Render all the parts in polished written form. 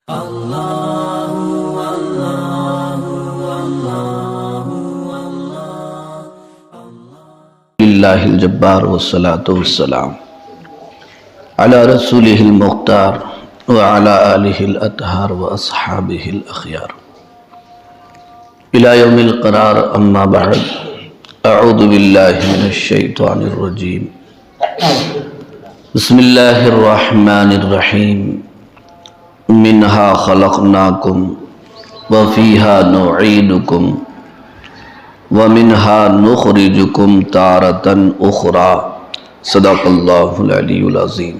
للہ الجبار والصلاة والسلام علی رسولہ المختار وعلی آلہ الاطہار واصحابہ الاخیار الی یوم القرار اما بعد اعوذ باللہ من الشیطان الرجیم بسم اللہ الرحمن الرحیم منہا خلقناکم وفیہا نعیدکم وَمِنْهَا نُخْرِجُكُمْ تَارَةً أُخْرَى صدق اللہ العلی العظیم۔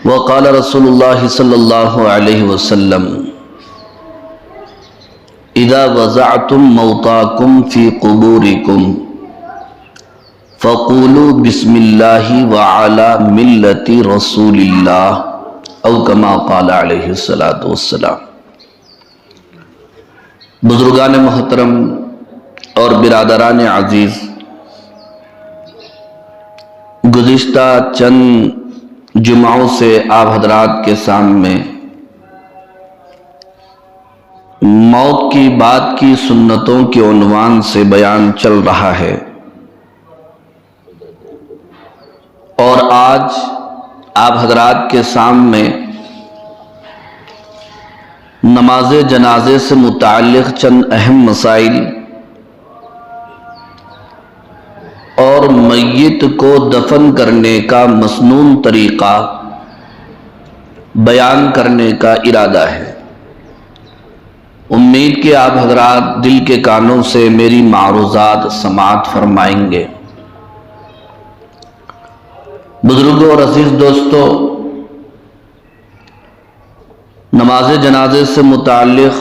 وقال رسول اللہ صلی اللہ علیہ وسلم اذا وضعتم موتاکم فی قبورکم فقولوا بسم اللہ وعلی ملت رسول اللہ او کما قال علیہ السلام۔ بزرگان محترم اور برادران عزیز، گزشتہ چند جمعوں سے آپ حضرات کے سامنے موت کی بات کی سنتوں کے عنوان سے بیان چل رہا ہے، اور آج آپ حضرات کے سامنے نماز جنازے سے متعلق چند اہم مسائل اور میت کو دفن کرنے کا مسنون طریقہ بیان کرنے کا ارادہ ہے۔ امید کہ آپ حضرات دل کے کانوں سے میری معروضات سماعت فرمائیں گے۔ بزرگوں اور عزیز دوستو، نماز جنازے سے متعلق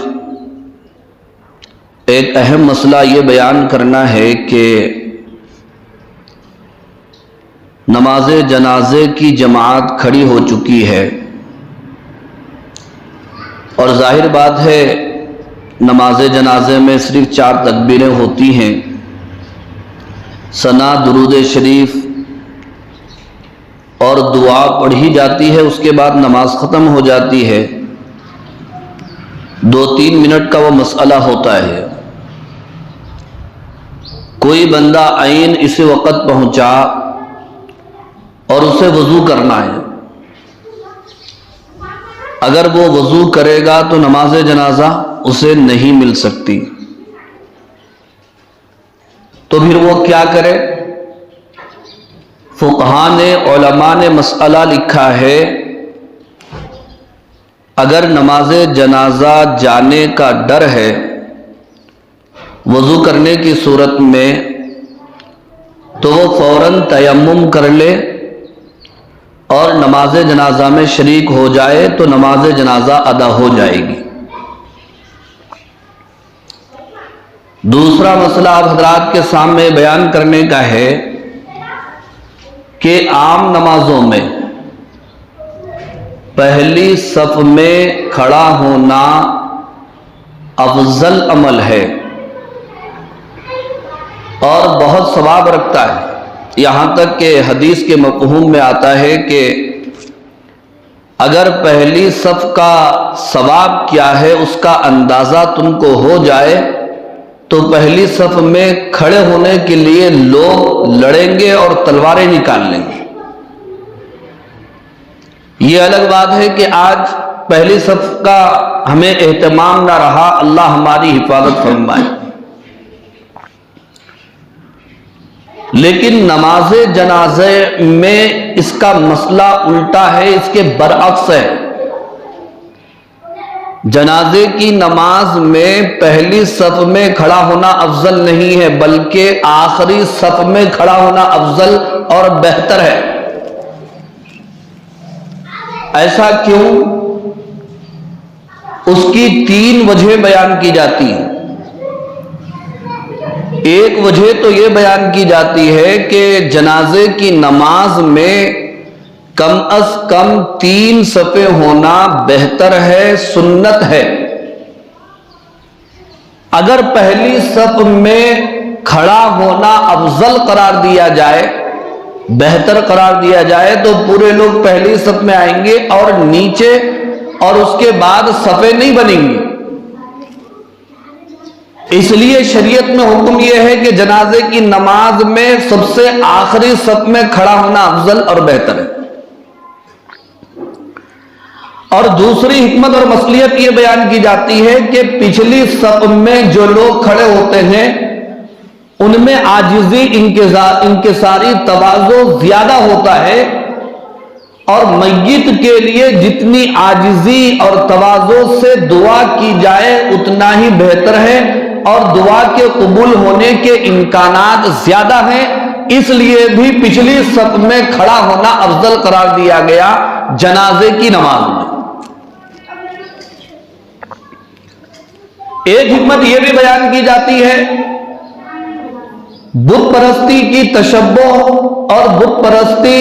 ایک اہم مسئلہ یہ بیان کرنا ہے کہ نماز جنازے کی جماعت کھڑی ہو چکی ہے، اور ظاہر بات ہے نماز جنازے میں صرف 4 تکبیریں ہوتی ہیں، ثنا، درود شریف اور دعا پڑھی جاتی ہے، اس کے بعد نماز ختم ہو جاتی ہے۔ 2-3 منٹ کا وہ مسئلہ ہوتا ہے۔ کوئی بندہ عین اس وقت پہنچا اور اسے وضو کرنا ہے، اگر وہ وضو کرے گا تو نماز جنازہ اسے نہیں مل سکتی، تو پھر وہ کیا کرے؟ فقہاء نے، علماء نے مسئلہ لکھا ہے، اگر نماز جنازہ جانے کا ڈر ہے وضو کرنے کی صورت میں، تو وہ فوراً تیمم کر لے اور نماز جنازہ میں شریک ہو جائے تو نماز جنازہ ادا ہو جائے گی۔ دوسرا مسئلہ آپ حضرات کے سامنے بیان کرنے کا ہے کہ عام نمازوں میں پہلی صف میں کھڑا ہونا افضل عمل ہے اور بہت ثواب رکھتا ہے، یہاں تک کہ حدیث کے مفہوم میں آتا ہے کہ اگر پہلی صف کا ثواب کیا ہے اس کا اندازہ تم کو ہو جائے تو پہلی صف میں کھڑے ہونے کے لیے لوگ لڑیں گے اور تلواریں نکال لیں گے۔ یہ الگ بات ہے کہ آج پہلی صف کا ہمیں اہتمام نہ رہا، اللہ ہماری حفاظت فرمائے، لیکن نماز جنازے میں اس کا مسئلہ الٹا ہے، اس کے برعکس ہے۔ جنازے کی نماز میں پہلی صف میں کھڑا ہونا افضل نہیں ہے، بلکہ آخری صف میں کھڑا ہونا افضل اور بہتر ہے۔ ایسا کیوں؟ اس کی 3 وجہ بیان کی جاتی ہیں۔ ایک وجہ تو یہ بیان کی جاتی ہے کہ جنازے کی نماز میں کم از کم 3 صفیں ہونا بہتر ہے، سنت ہے۔ اگر پہلی صف میں کھڑا ہونا افضل قرار دیا جائے بہتر قرار دیا جائے تو پورے لوگ پہلی صف میں آئیں گے اور نیچے اور اس کے بعد صفیں نہیں بنیں گی. اس لیے شریعت میں حکم یہ ہے کہ جنازے کی نماز میں سب سے آخری صف میں کھڑا ہونا افضل اور بہتر ہے. اور دوسری حکمت اور مصلحت یہ بیان کی جاتی ہے کہ پچھلی صف میں جو لوگ کھڑے ہوتے ہیں ان میں عاجزی انکساری تواضع زیادہ ہوتا ہے، اور میت کے لیے جتنی عاجزی اور تواضع سے دعا کی جائے اتنا ہی بہتر ہے، اور دعا کے قبول ہونے کے امکانات زیادہ ہیں. اس لیے بھی پچھلی صف میں کھڑا ہونا افضل قرار دیا گیا جنازے کی نماز میں. ایک حکمت یہ بھی بیان کی جاتی ہے، بت پرستی کی تشبہ اور بت پرستی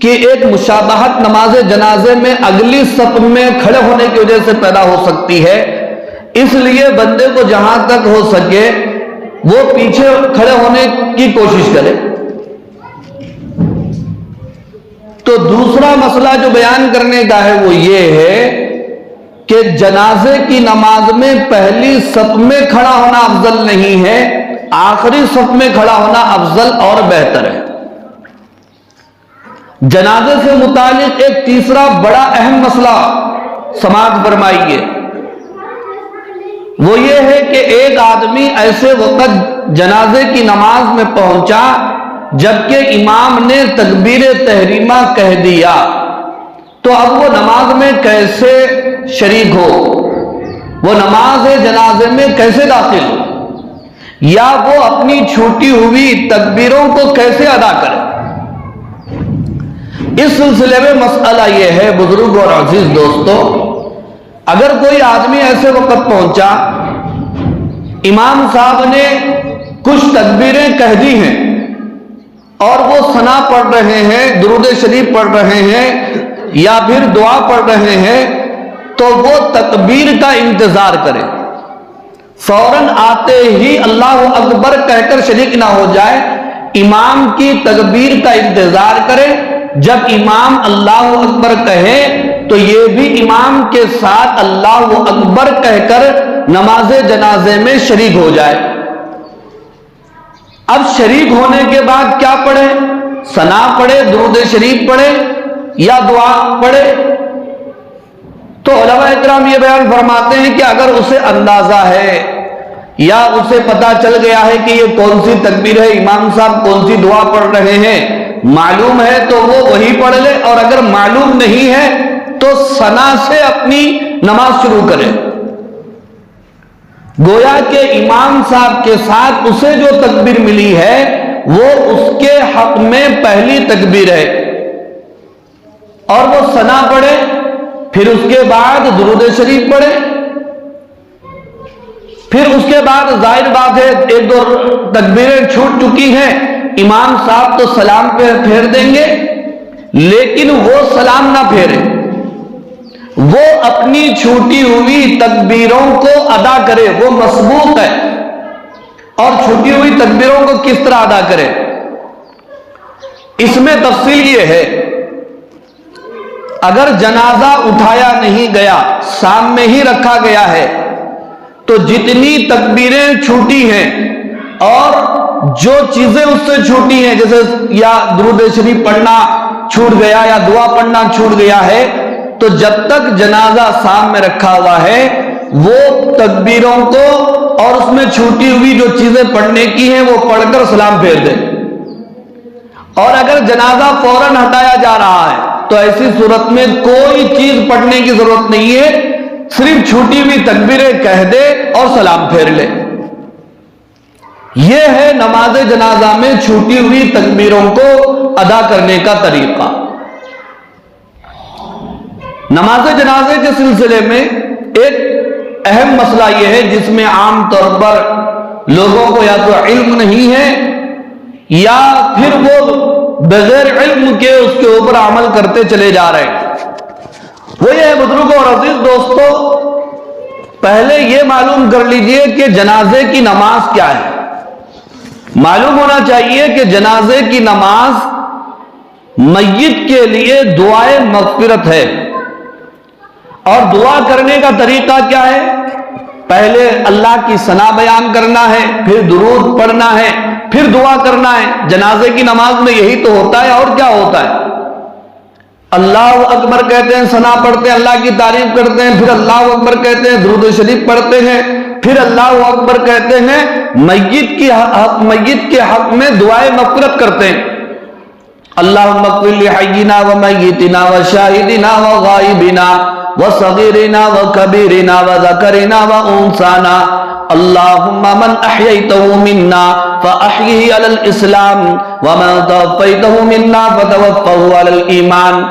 کی ایک مشابہت نماز جنازے میں اگلی صف میں کھڑے ہونے کی وجہ سے پیدا ہو سکتی ہے. اس لیے بندے کو جہاں تک ہو سکے وہ پیچھے کھڑے ہونے کی کوشش کرے. تو دوسرا مسئلہ جو بیان کرنے کا ہے وہ یہ ہے کہ جنازے کی نماز میں پہلی صف میں کھڑا ہونا افضل نہیں ہے، آخری صف میں کھڑا ہونا افضل اور بہتر ہے. جنازے سے متعلق ایک تیسرا بڑا اہم مسئلہ سماعت فرمائیے، وہ یہ ہے کہ ایک آدمی ایسے وقت جنازے کی نماز میں پہنچا جبکہ امام نے تکبیر تحریمہ کہہ دیا، تو اب وہ نماز میں کیسے شریک ہو، وہ نماز جنازے میں کیسے داخل ہو، یا وہ اپنی چھوٹی ہوئی تکبیروں کو کیسے ادا کرے. اس سلسلے میں مسئلہ یہ ہے بزرگ اور عزیز دوستو، اگر کوئی آدمی ایسے وقت پہنچا امام صاحب نے کچھ تکبیریں کہہ دی ہیں اور وہ ثنا پڑھ رہے ہیں، درود شریف پڑھ رہے ہیں یا پھر دعا پڑھ رہے ہیں، تو وہ تکبیر کا انتظار کرے، فوراً آتے ہی اللہ اکبر کہہ کر شریک نہ ہو جائے، امام کی تکبیر کا انتظار کرے. جب امام اللہ اکبر کہے تو یہ بھی امام کے ساتھ اللہ اکبر کہہ کر نماز جنازے میں شریک ہو جائے. اب شریک ہونے کے بعد کیا پڑھے؟ ثنا پڑھے، درود شریف پڑھے یا دعا پڑھے؟ تو علماء اکرام یہ بیان فرماتے ہیں کہ اگر اسے اندازہ ہے یا اسے پتا چل گیا ہے کہ یہ کون سی تکبیر ہے، امام صاحب کون سی دعا پڑھ رہے ہیں، معلوم ہے تو وہ وہی پڑھ لے، اور اگر معلوم نہیں ہے تو ثنا سے اپنی نماز شروع کرے. گویا کہ امام صاحب کے ساتھ اسے جو تکبیر ملی ہے وہ اس کے حق میں پہلی تکبیر ہے، اور وہ ثنا پڑھے، پھر اس کے بعد درود شریف پڑھے، پھر اس کے بعد ظاہر بات ہے ایک دو تکبیریں چھوٹ چکی ہیں، امام صاحب تو سلام پہ پھیر دیں گے، لیکن وہ سلام نہ پھیرے، وہ اپنی چھوٹی ہوئی تکبیروں کو ادا کرے. وہ مسبوق ہے، اور چھوٹی ہوئی تکبیروں کو کس طرح ادا کرے؟ اس میں تفصیل یہ ہے، اگر جنازہ اٹھایا نہیں گیا، سامنے ہی رکھا گیا ہے، تو جتنی تکبیریں چھوٹی ہیں اور جو چیزیں اس سے چھوٹی ہیں، جیسے یا درود شریف پڑھنا چھوٹ گیا یا دعا پڑھنا چھوٹ گیا ہے، تو جب تک جنازہ سامنے رکھا ہوا ہے وہ تکبیروں کو اور اس میں چھوٹی ہوئی جو چیزیں پڑھنے کی ہیں وہ پڑھ کر سلام پھیر دیں. اور اگر جنازہ فوراً ہٹایا جا رہا ہے تو ایسی صورت میں کوئی چیز پڑھنے کی ضرورت نہیں ہے، صرف چھوٹی ہوئی تکبیریں کہہ دے اور سلام پھیر لے. یہ ہے نماز جنازہ میں چھوٹی ہوئی تکبیروں کو ادا کرنے کا طریقہ. نماز جنازے کے سلسلے میں ایک اہم مسئلہ یہ ہے جس میں عام طور پر لوگوں کو یا تو علم نہیں ہے یا پھر وہ بغیر علم کے اس کے اوپر عمل کرتے چلے جا رہے ہیں. وہ یہ ہے بزرگوں اور عزیز دوستو، پہلے یہ معلوم کر لیجئے کہ جنازے کی نماز کیا ہے. معلوم ہونا چاہیے کہ جنازے کی نماز میت کے لیے دعائے مغفرت ہے. اور دعا کرنے کا طریقہ کیا ہے؟ پہلے اللہ کی ثنا بیان کرنا ہے، پھر درود پڑھنا ہے، پھر دعا کرنا ہے. جنازے کی نماز میں یہی تو ہوتا ہے، اور کیا ہوتا ہے؟ اللہ اکبر کہتے ہیں، ثنا پڑھتے ہیں، اللہ کی تعریف کرتے ہیں، پھر اللہ اکبر کہتے ہیں، درود شریف پڑھتے ہیں، پھر اللہ اکبر کہتے ہیں، میت کے حق میں دعائے مغفرت کرتے ہیں. اللہم اغفر لحینا ومیتنا وشاہدنا وغائبنا وصغیرنا وکبیرنا وذکرنا وانثانا اللہم من احییتہ منا فاحیہ علی الاسلام ومن توفیتہ منا فتوفہ علی الایمان.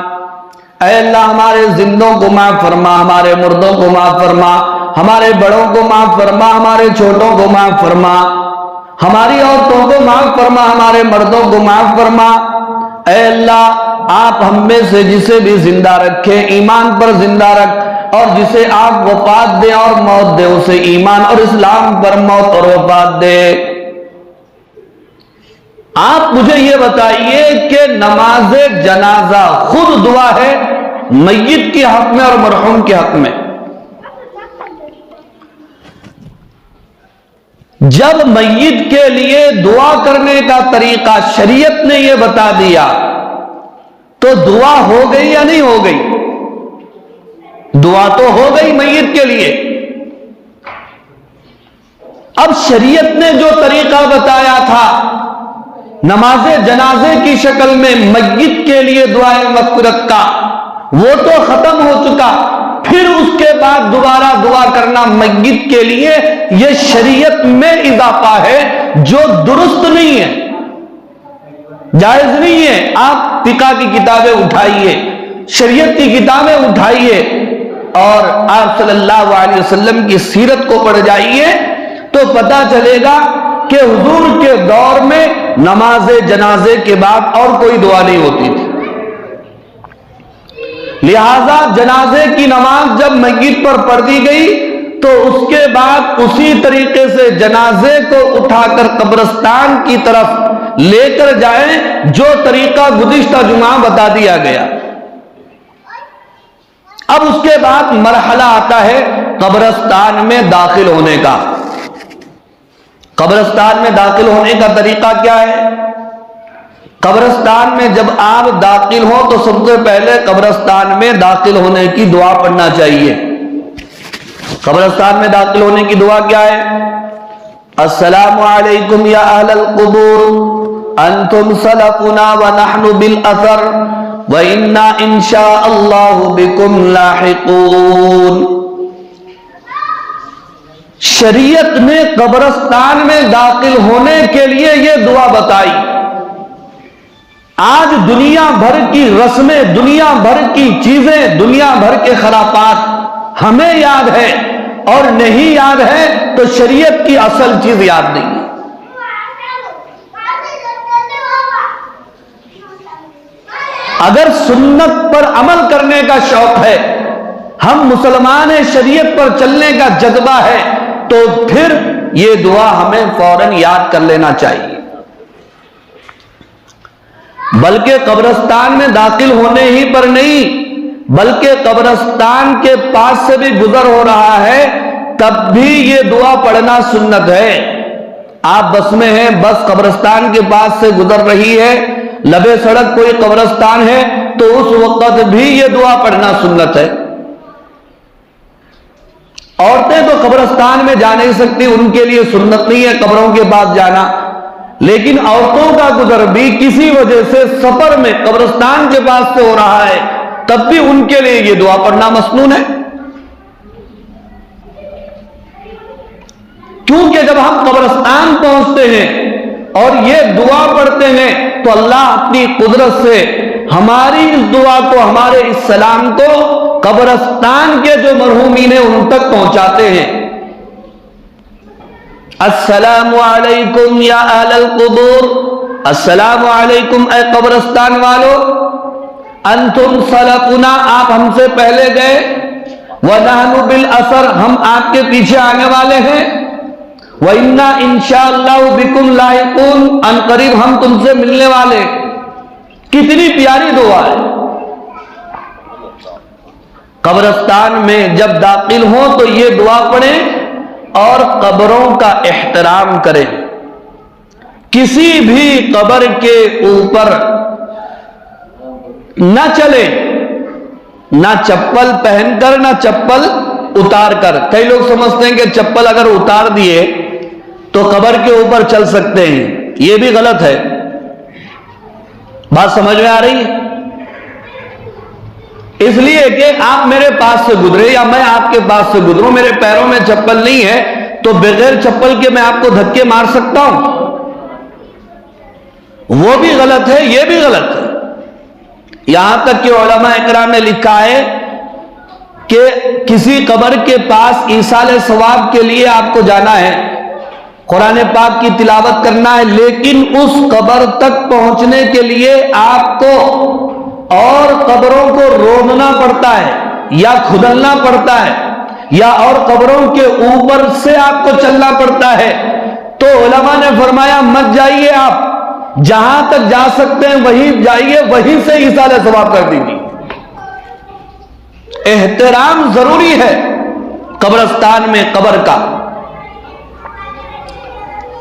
اے اللہ ہمارے زندوں کو معاف فرما، ہمارے مردوں کو معاف فرما، ہمارے بڑوں کو معاف فرما، ہمارے چھوٹوں کو معاف فرما، ہماری عورتوں کو معاف فرما، ہمارے مردوں کو معاف فرما. اے اللہ آپ ہم میں سے جسے بھی زندہ رکھیں ایمان پر زندہ رکھ، اور جسے آپ وفات دیں اور موت دے اسے ایمان اور اسلام پر موت اور وفات دے. آپ مجھے یہ بتائیے کہ نماز جنازہ خود دعا ہے میت کے حق میں اور مرحوم کے حق میں. جب میت کے لیے دعا کرنے کا طریقہ شریعت نے یہ بتا دیا تو دعا ہو گئی یا نہیں ہو گئی؟ دعا تو ہو گئی میت کے لیے. اب شریعت نے جو طریقہ بتایا تھا نماز جنازے کی شکل میں میت کے لیے دعائے مغفرت کا، وہ تو ختم ہو چکا. پھر اس کے بعد دوبارہ دعا کرنا میت کے لیے یہ شریعت میں اضافہ ہے جو درست نہیں ہے، جائز نہیں ہے. آپ فقہ کی کتابیں اٹھائیے، شریعت کی کتابیں اٹھائیے اور آپ صلی اللہ علیہ وسلم کی سیرت کو پڑھ جائیے تو پتہ چلے گا کہ حضور کے دور میں نماز جنازے کے بعد اور کوئی دعا نہیں ہوتی تھی. لہذا جنازے کی نماز جب میت پر پڑھ دی گئی تو اس کے بعد اسی طریقے سے جنازے کو اٹھا کر قبرستان کی طرف لے کر جائیں جو طریقہ گزشتہ جمعہ بتا دیا گیا. اب اس کے بعد مرحلہ آتا ہے قبرستان میں داخل ہونے کا. قبرستان میں داخل ہونے کا طریقہ کیا ہے؟ قبرستان میں جب آپ داخل ہو تو سب سے پہلے قبرستان میں داخل ہونے کی دعا پڑھنا چاہیے. قبرستان میں داخل ہونے کی دعا کیا ہے؟ السلام علیکم یا اہل القبور انتم سلفنا ونحن بالاثر وإنا انشاء اللہ بكم لاحقون. شریعت نے قبرستان میں داخل ہونے کے لیے یہ دعا بتائی. آج دنیا بھر کی رسمیں، دنیا بھر کی چیزیں، دنیا بھر کے خرافات ہمیں یاد ہے اور نہیں یاد ہے تو شریعت کی اصل چیز یاد نہیں ہے. اگر سنت پر عمل کرنے کا شوق ہے، ہم مسلمان شریعت پر چلنے کا جذبہ ہے تو پھر یہ دعا ہمیں فوراً یاد کر لینا چاہیے. بلکہ قبرستان میں داخل ہونے ہی پر نہیں بلکہ قبرستان کے پاس سے بھی گزر ہو رہا ہے تب بھی یہ دعا پڑھنا سنت ہے. آپ بس میں ہیں، بس قبرستان کے پاس سے گزر رہی ہے، لبے سڑک کوئی قبرستان ہے تو اس وقت بھی یہ دعا پڑھنا سنت ہے. عورتیں تو قبرستان میں جا نہیں سکتی، ان کے لیے سنت نہیں ہے قبروں کے پاس جانا، لیکن عورتوں کا گزر بھی کسی وجہ سے سفر میں قبرستان کے پاس سے ہو رہا ہے تب بھی ان کے لیے یہ دعا پڑھنا مسنون ہے. کیونکہ جب ہم قبرستان پہنچتے ہیں اور یہ دعا پڑھتے ہیں تو اللہ اپنی قدرت سے ہماری اس دعا کو، ہمارے اس سلام کو قبرستان کے جو مرحومین ہیں ان تک پہنچاتے ہیں. السلام علیکم یا اہل القبور، السلام علیکم اے قبرستان والو، انتم سلفنا آپ ہم سے پہلے گئے، ونحن بالاثر ہم آپ کے پیچھے آنے والے ہیں، وَإِنَّا إِنشَاءَ اللَّهُ بِكُمْ لَاحِقُونَ ان قریب ہم تم سے ملنے والے. کتنی پیاری دعا ہے. قبرستان میں جب داخل ہوں تو یہ دعا پڑھیں اور قبروں کا احترام کریں. کسی بھی قبر کے اوپر نہ چلے، نہ چپل پہن کر نہ چپل اتار کر. کئی لوگ سمجھتے ہیں کہ چپل اگر اتار دیے تو قبر کے اوپر چل سکتے ہیں. یہ بھی غلط ہے. بات سمجھ میں آ رہی ہے؟ اس لیے کہ آپ میرے پاس سے گزرے یا میں آپ کے پاس سے گزروں، میرے پیروں میں چپل نہیں ہے تو بغیر چپل کے میں آپ کو دھکے مار سکتا ہوں؟ وہ بھی غلط ہے، یہ بھی غلط ہے. یہاں تک کہ علماء اکرام نے لکھا ہے کہ کسی قبر کے پاس ایصال ثواب کے لیے آپ کو جانا ہے، قرآن پاک کی تلاوت کرنا ہے، لیکن اس قبر تک پہنچنے کے لیے آپ کو اور قبروں کو رودنا پڑتا ہے یا کھدلنا پڑتا ہے یا اور قبروں کے اوپر سے آپ کو چلنا پڑتا ہے. تو علماء نے فرمایا مت جائیے، آپ جہاں تک جا سکتے ہیں وہیں جائیے، وہیں سے ایصال ثواب کر دیجیے. احترام ضروری ہے قبرستان میں قبر کا.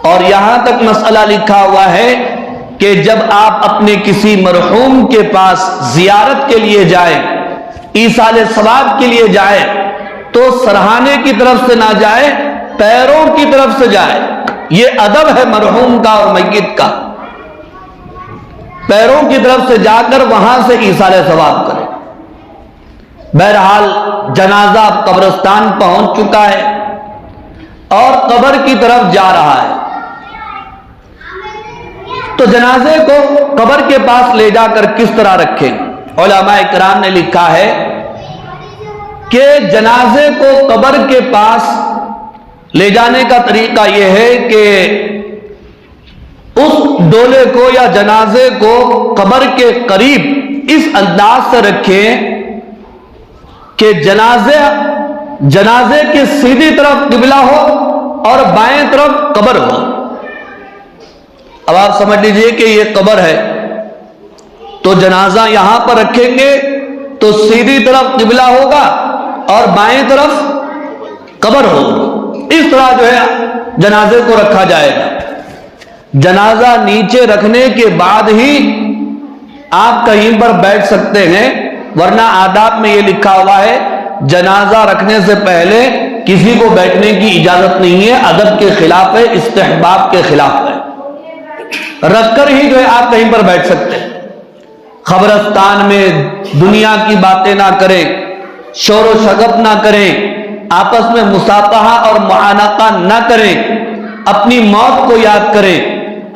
اور یہاں تک مسئلہ لکھا ہوا ہے کہ جب آپ اپنے کسی مرحوم کے پاس زیارت کے لیے جائیں، ایصال ثواب کے لیے جائیں، تو سرہانے کی طرف سے نہ جائے، پیروں کی طرف سے جائے. یہ ادب ہے مرحوم کا اور میت کا. پیروں کی طرف سے جا کر وہاں سے ایصال ثواب کریں. بہرحال جنازہ اب قبرستان پہنچ چکا ہے اور قبر کی طرف جا رہا ہے. تو جنازے کو قبر کے پاس لے جا کر کس طرح رکھیں؟ علماء اکرام نے لکھا ہے کہ جنازے کو قبر کے پاس لے جانے کا طریقہ یہ ہے کہ اس ڈولے کو یا جنازے کو قبر کے قریب اس انداز سے رکھیں کہ جنازے کی سیدھی طرف قبلہ ہو اور بائیں طرف قبر ہو. اب آپ سمجھ لیجئے کہ یہ قبر ہے تو جنازہ یہاں پر رکھیں گے تو سیدھی طرف قبلہ ہوگا اور بائیں طرف قبر ہوگی. اس طرح جو ہے جنازے کو رکھا جائے گا. جنازہ نیچے رکھنے کے بعد ہی آپ کہیں پر بیٹھ سکتے ہیں، ورنہ آداب میں یہ لکھا ہوا ہے جنازہ رکھنے سے پہلے کسی کو بیٹھنے کی اجازت نہیں ہے. ادب کے خلاف ہے، استحباب کے خلاف ہے. رکھ کر ہی جو ہے آپ کہیں پر بیٹھ سکتے ہیں. قبرستان میں دنیا کی باتیں نہ کریں، شور و شغب نہ کریں، آپس میں مصافحہ اور معانقہ نہ کریں. اپنی موت کو یاد کریں،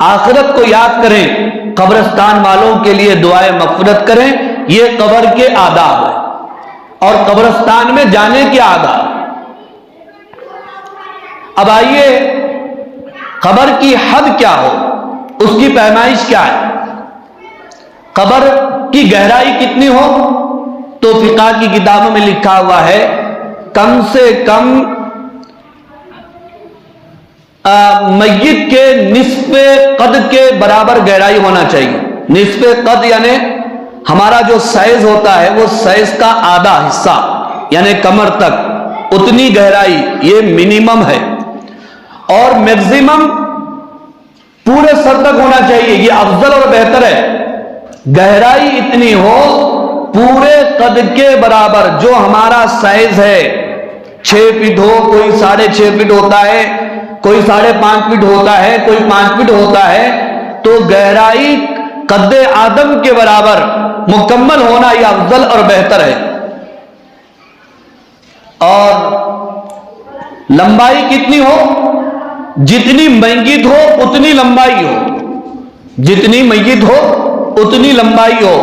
آخرت کو یاد کریں، قبرستان والوں کے لیے دعائے مغفرت کریں. یہ قبر کے آداب ہے اور قبرستان میں جانے کے آداب. اب آئیے قبر کی حد کیا ہو، اس کی پیمائش کیا ہے؟ قبر کی گہرائی کتنی ہو؟ تو فقہ کی کتابوں میں لکھا ہوا ہے کم سے کم میت کے نصف قد کے برابر گہرائی ہونا چاہیے. نصف قد یعنی ہمارا جو سائز ہوتا ہے وہ سائز کا آدھا حصہ یعنی کمر تک، اتنی گہرائی یہ منیمم ہے. اور میکسیمم پورے سر تک ہونا چاہیے، یہ افضل اور بہتر ہے. گہرائی اتنی ہو پورے قد کے برابر، جو ہمارا سائز ہے 6 فٹ ہو، کوئی 6.5 فٹ ہوتا ہے، کوئی 5.5 فٹ ہوتا ہے، کوئی 5 فٹ ہوتا ہے. تو گہرائی قد آدم کے برابر مکمل ہونا یہ افضل اور بہتر ہے. اور لمبائی کتنی ہو؟ جتنی میت ہو اتنی لمبائی ہو، جتنی میت ہو اتنی لمبائی ہو.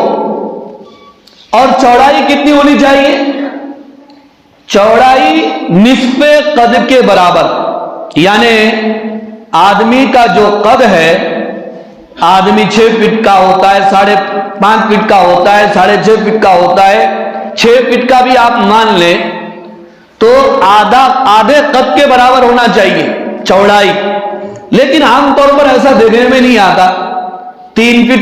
اور چوڑائی کتنی ہونی چاہیے؟ چوڑائی نصف قد کے برابر. یعنی آدمی کا جو قد ہے، آدمی 6 فٹ کا ہوتا ہے، 5.5 فٹ کا ہوتا ہے، 6.5 فٹ کا ہوتا ہے، 6 فٹ کا بھی آپ مان لیں تو آدھے قد کے برابر ہونا چاہیے چوڑائی. لیکن عام طور پر ایسا دیکھنے میں نہیں آتا. 3 فٹ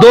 2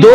2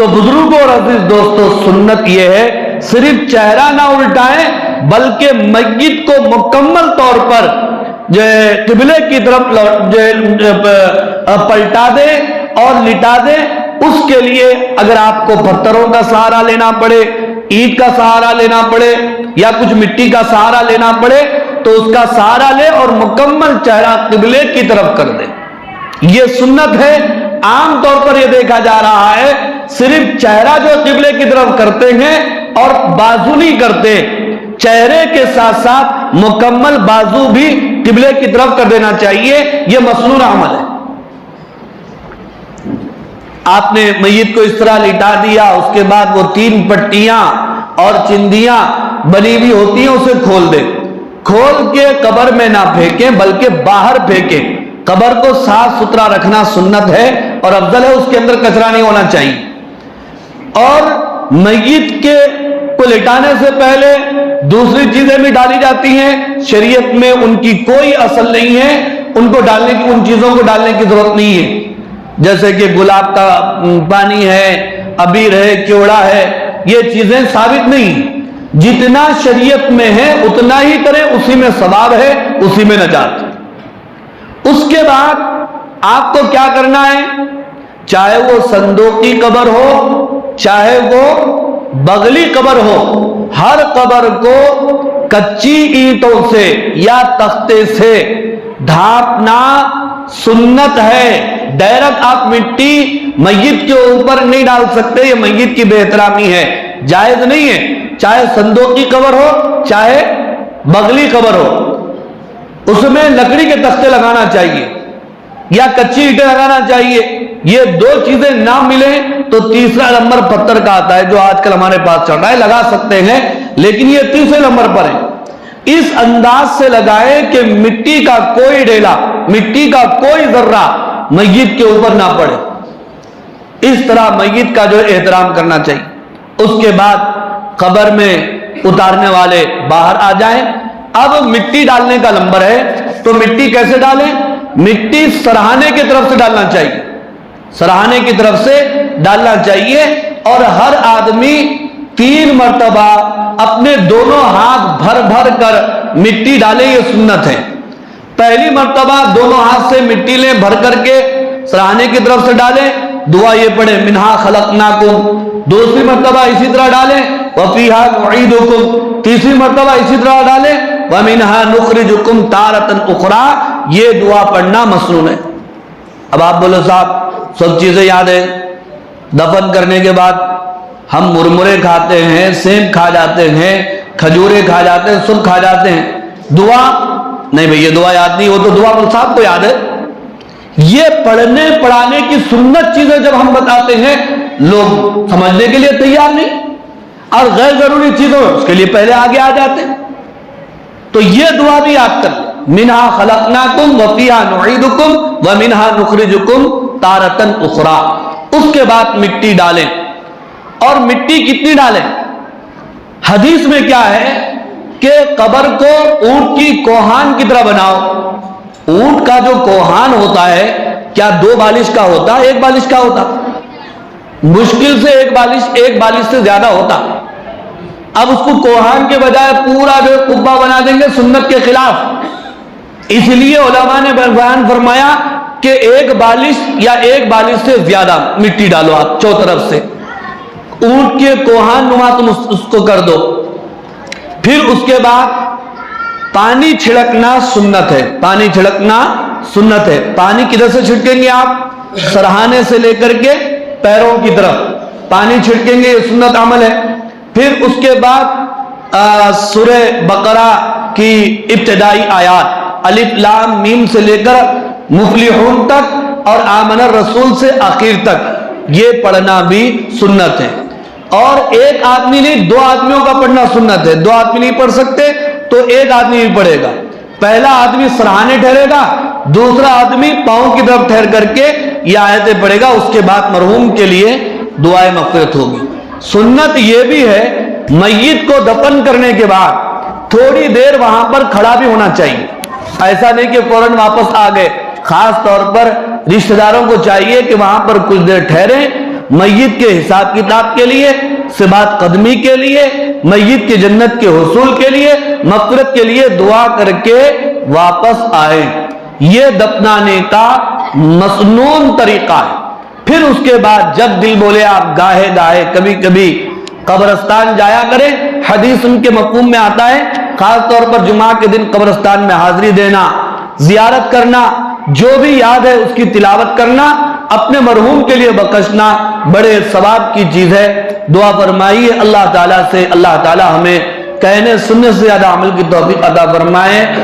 تو بزرگوں اور عزیز دوستوں سنت یہ ہے صرف چہرہ نہ الٹائیں بلکہ میت کو مکمل طور پر جو قبلے کی طرف پلٹا دے اور لٹا دے. اس کے لیے اگر آپ کو پتھروں کا سہارا لینا پڑے, اینٹ کا سہارا لینا پڑے یا کچھ مٹی کا سہارا لینا پڑے تو اس کا سہارا لے اور مکمل چہرہ قبلے کی طرف کر دے. یہ سنت ہے. عام طور پر یہ دیکھا جا رہا ہے صرف چہرہ جو قبلے کی طرف کرتے ہیں اور بازو نہیں کرتے, چہرے کے ساتھ ساتھ مکمل بازو بھی قبلے کی طرف کر دینا چاہیے. یہ مسنون عمل ہے. آپ نے میت کو اس طرح لٹا دیا, اس کے بعد وہ 3 پٹیاں اور چندیاں بنی ہوئی ہوتی ہیں اسے کھول دے. کھول کے قبر میں نہ پھینکیں بلکہ باہر پھینکیں. قبر کو صاف ستھرا رکھنا سنت ہے اور افضل ہے, اس کے اندر کچرا نہیں ہونا چاہیے. اور میت کے کو لٹانے سے پہلے دوسری چیزیں بھی ڈالی جاتی ہیں. شریعت میں ان کی کوئی اصل نہیں ہے, ان کو ڈالنے کی, ان چیزوں کو ڈالنے کی ضرورت نہیں ہے. جیسے کہ گلاب کا پانی ہے, عبیر ہے, کیوڑا ہے, یہ چیزیں ثابت نہیں. جتنا شریعت میں ہے اتنا ہی کریں, اسی میں ثواب ہے, اسی میں نجات. اس کے بعد آپ کو کیا کرنا ہے, چاہے وہ صندوقی قبر ہو چاہے وہ بغلی قبر ہو, ہر قبر کو کچی اینٹوں سے یا تختے سے ڈھانپنا سنت ہے. ڈائریکٹ آپ مٹی میت کے اوپر نہیں ڈال سکتے, یہ میت کی بے احترامی ہے, جائز نہیں ہے. چاہے صندوقی قبر ہو چاہے بغلی قبر ہو, اس میں لکڑی کے تختے لگانا چاہیے یا کچی اینٹیں لگانا چاہیے. یہ 2 چیزیں نہ ملیں تو تیسرا نمبر پتھر کا آتا ہے جو آج کل ہمارے پاس چل رہا ہے, لگا سکتے ہیں لیکن یہ تیسرے نمبر پر ہے. اس انداز سے لگائے کہ مٹی کا کوئی ڈیلا, مٹی کا کوئی ذرہ میت کے اوپر نہ پڑے. اس طرح میت کا جو احترام کرنا چاہیے. اس کے بعد قبر میں اتارنے والے باہر آ جائیں. اب مٹی ڈالنے کا نمبر ہے, تو مٹی کیسے ڈالیں؟ مٹی سرہانے کی طرف سے ڈالنا چاہیے, سرہانے کی طرف سے ڈالنا چاہیے. اور ہر آدمی 3 مرتبہ اپنے دونوں ہاتھ بھر بھر کر مٹی ڈالے, یہ سنت ہے. پہلی مرتبہ دونوں ہاتھ سے مٹی لیں, بھر کر کے سرہانے کی طرف سے ڈالیں, دعا یہ پڑھیں منہا خلقناکم. دوسری مرتبہ اسی طرح ڈالیں وفیہا نعیدکم. تیسری مرتبہ اسی طرح ڈالیں ومنہا نخرجکم تارۃ اخری. یہ دعا پڑھنا مسنون ہے. اب آپ بولو صاحب سب چیزیں یاد ہیں, دفن کرنے کے بعد ہم مرمرے کھاتے ہیں, سیب کھا جاتے ہیں, کھجورے کھا جاتے ہیں, سب کھا جاتے ہیں, دعا نہیں بھئی یہ دعا یاد نہیں, وہ تو دعا صاحب کو یاد ہے. یہ پڑھنے پڑھانے کی سنت چیزیں جب ہم بتاتے ہیں لوگ سمجھنے کے لیے تیار نہیں, اور غیر ضروری چیزوں اس کے لیے پہلے آگے آ جاتے ہیں. تو یہ دعا بھی یاد کر لیں, منہا خلقناکم وفیہا نعیدکم ومنہا نخرجکم تارۃ اخری. اس کے بعد مٹی ڈالیں. اور مٹی کتنی ڈالیں؟ حدیث میں کیا ہے کہ قبر کو اونٹ کی کوہان کی طرح بناؤ. اونٹ کا جو کوہان ہوتا ہے کیا 2 بالش کا ہوتا, 1 بالش کا ہوتا؟ مشکل سے 1 بالش سے زیادہ ہوتا. اب اس کو کوہان کے بجائے پورا جو قبہ بنا دیں گے, سنت کے خلاف. اس لیے علماء نے بیان فرمایا کہ 1 بالش یا 1 بالش سے زیادہ مٹی ڈالو آپ چوطرف سے, اونٹ کے کوہان نما تم اس کو کر دو. پھر اس کے بعد پانی چھڑکنا سنت ہے, پانی چھڑکنا سنت ہے. پانی کدھر سے چھڑکیں گے آپ؟ سرہانے سے لے کر کے پیروں کی طرف پانی چھڑکیں گے, یہ سنت عمل ہے. پھر اس کے بعد سورہ بقرہ کی ابتدائی آیات الف لام میم سے لے کر مفلحون تک اور آمن الرسول سے آخر تک, یہ پڑھنا بھی سنت ہے. اور 1 آدمی نہیں 2 آدمیوں کا پڑھنا سنت ہے. 2 آدمی نہیں پڑھ سکتے تو 1 آدمی بھی پڑھے گا. پہلا آدمی سرہانے ٹھہرے گا, دوسرا آدمی پاؤں کی طرف ٹھہر کر کے یہ آیتیں پڑھے گا. اس کے بعد مرحوم کے لیے دعائے مغفرت ہوگی. سنت یہ بھی ہے میت کو دفن کرنے کے بعد تھوڑی دیر وہاں پر کھڑا بھی ہونا چاہیے. ایسا نہیں کہ فوراً واپس آ گئے. خاص طور پر رشتہ داروں کو چاہیے کہ وہاں پر کچھ دیر ٹھہریں میت کے حساب کتاب کے لیے، ثبات قدمی کے لیے، میت کی جنت کے حصول کے لیے، مغفرت کے لیے دعا کر کے واپس آئے۔ یہ دفنانے کا مسنون طریقہ ہے۔ پھر اس کے بعد جب دل بولے آپ گاہے گاہے کبھی کبھی قبرستان جایا کریں۔ حدیث ان کے مفہوم میں آتا ہے، خاص طور پر جمعہ کے دن قبرستان میں حاضری دینا، زیارت کرنا، جو بھی یاد ہے اس کی تلاوت کرنا، اپنے مرحوم کے لیے بخشنا بڑے ثواب کی چیز ہے۔ دعا فرمائیے اللہ تعالیٰ سے، اللہ تعالیٰ ہمیں کہنے سننے سے زیادہ عمل کی توفیق عطا فرمائے۔